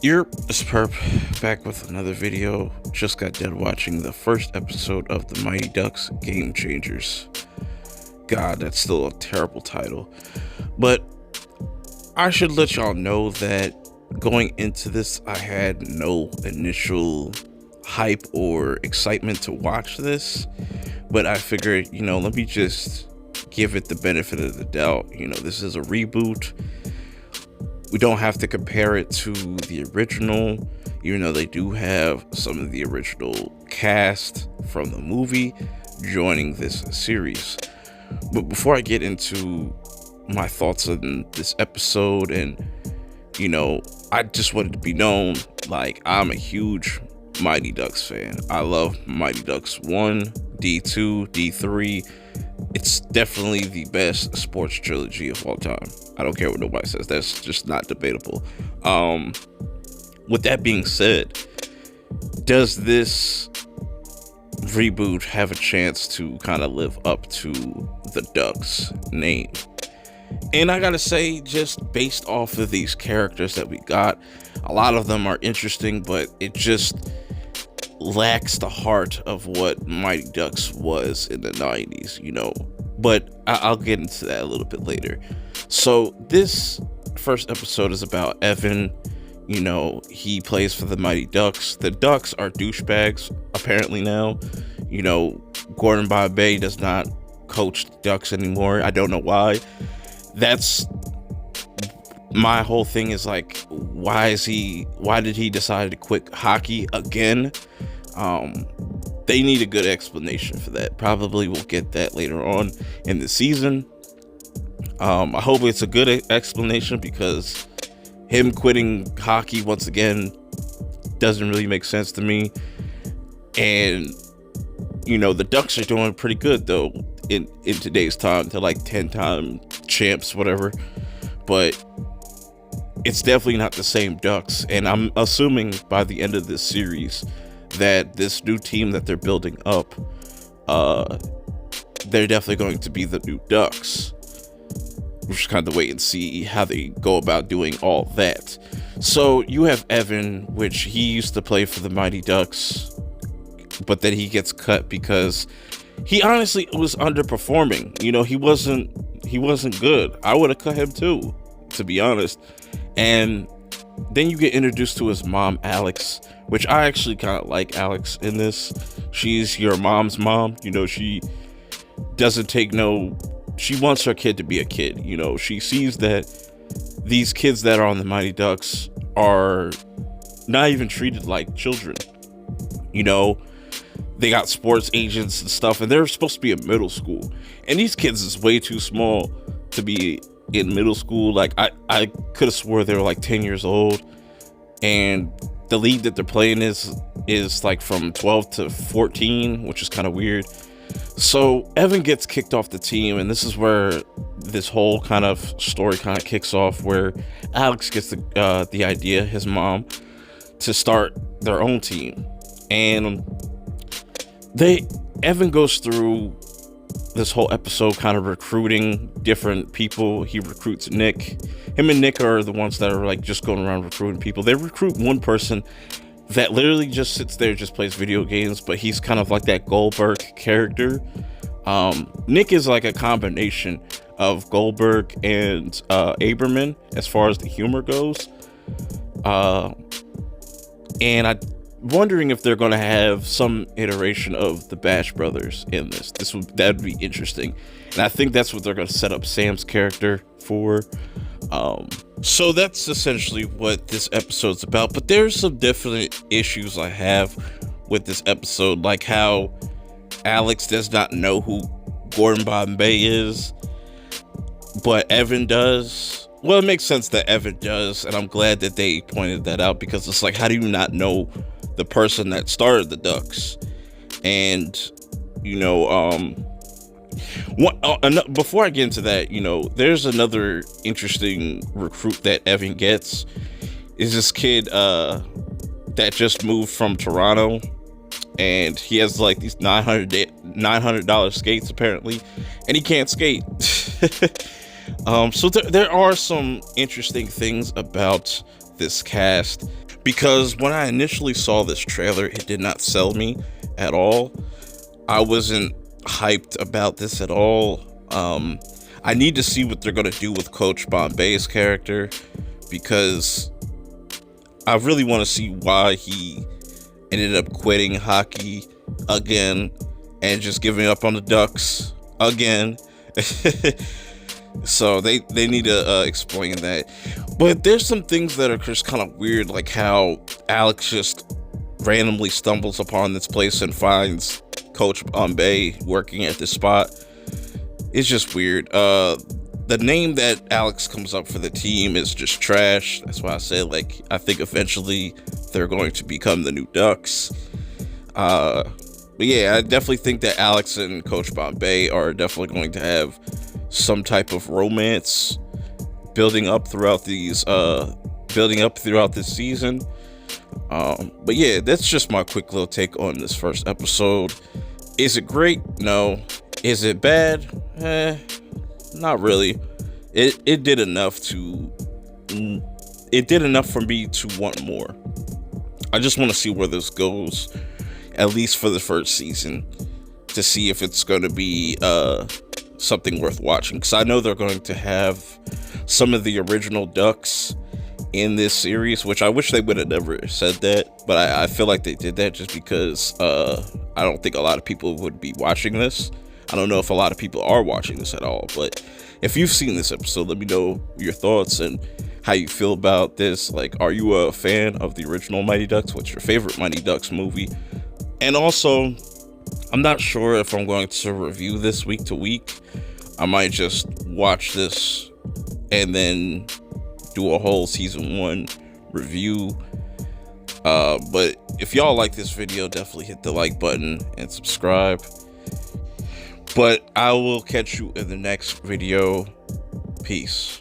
It's Perp, back with another video. Just got done watching the first episode of the Mighty Ducks Game Changers. God, that's still a terrible title. But I should let y'all know that going into this, I had no initial hype or excitement to watch this. But I figured, let me just give it the benefit of the doubt. This is a reboot. We don't have to compare it to the original, even though they do have some of the original cast from the movie joining this series. But before I get into my thoughts on this episode, and I just wanted to be known, like, I'm a huge Mighty Ducks fan. I love Mighty Ducks 1, D2, D3. It's definitely the best sports trilogy of all time. I don't care what nobody says. That's just not debatable. With that being said, does this reboot have a chance to kind of live up to the Ducks name? And I gotta say, just based off of these characters that we got, a lot of them are interesting, but it just lacks the heart of what Mighty Ducks was in the 90s, but I'll get into that a little bit later. So this first episode is about Evan. He plays for the Mighty Ducks. The Ducks are douchebags apparently now. Gordon Bombay does not coach the Ducks anymore. I don't know why. That's my whole thing, is like, why did he decide to quit hockey again? They need a good explanation for that. Probably we'll get that later on in the season. I hope it's a good explanation, because him quitting hockey once again doesn't really make sense to me. And the Ducks are doing pretty good though in today's time. They're like 10-time champs, whatever, but it's definitely not the same Ducks. And I'm assuming by the end of this series that this new team that they're building up, they're definitely going to be the new Ducks. We're just kind of wait and see how they go about doing all that. So you have Evan, which he used to play for the Mighty Ducks, but then he gets cut because he honestly was underperforming. He wasn't good. I would have cut him too, to be honest. And then you get introduced to his mom, Alex, which I actually kind of like Alex in this. She's your mom's mom. She doesn't take no... She wants her kid to be a kid. She sees that these kids that are on the Mighty Ducks are not even treated like children. They got sports agents and stuff, and they're supposed to be in middle school. And these kids is way too small to be in middle school. Like, I could have swore they were like 10 years old. And the league that they're playing is like from 12 to 14, which is kind of weird. So Evan gets kicked off the team, and this is where this whole kind of story kind of kicks off, where Alex gets the idea, his mom, to start their own team. And Evan goes through this whole episode kind of recruiting different people. He recruits Nick. Him and Nick are the ones that are like just going around recruiting people. They recruit one person that literally just sits there, just plays video games, but he's kind of like that Goldberg character. Nick is like a combination of Goldberg and Aberman as far as the humor goes. And I'm wondering if they're going to have some iteration of the Bash Brothers in this. That would be interesting. And I think that's what they're going to set up Sam's character for. So that's essentially what this episode's about. But there's some definite issues I have with this episode, like how Alex does not know who Gordon Bombay is, but Evan does. Well, it makes sense that Evan does, and I'm glad that they pointed that out, because it's like, how do you not know the person that started the Ducks? And before I get into that, there's another interesting recruit that Evan gets. Is this kid that just moved from Toronto, and he has like these $900 skates apparently, and he can't skate. So there are some interesting things about this cast. because when I initially saw this trailer, it did not sell me at all. I wasn't hyped about this at all. I need to see what they're going to do with Coach Bombay's character, because I really want to see why he ended up quitting hockey again and just giving up on the Ducks again. So they need to explain that. But there's some things that are just kind of weird, like how Alex just randomly stumbles upon this place and finds Coach Bombay working at this spot. It's just weird. The name that Alex comes up for the team is just trash. That's why I said, like, I think eventually they're going to become the new Ducks. But yeah, I definitely think that Alex and Coach Bombay are definitely going to have some type of romance building up throughout this season. But yeah, that's just my quick little take on this first episode. Is it great? No. Is it bad? Not really. It did enough for me to want more. I just want to see where this goes, at least for the first season, to see if it's going to be something worth watching. Because I know they're going to have some of the original Ducks in this series, which I wish they would have never said that, but I feel like they did that just because I don't think a lot of people would be watching this. I don't know if a lot of people are watching this at all, but if you've seen this episode, let me know your thoughts and how you feel about this. Like, are you a fan of the original Mighty Ducks? What's your favorite Mighty Ducks movie? And also, I'm not sure if I'm going to review this week to week. I might just watch this and then do a whole season 1 review. But if y'all like this video, definitely hit the like button and subscribe. But I will catch you in the next video. Peace.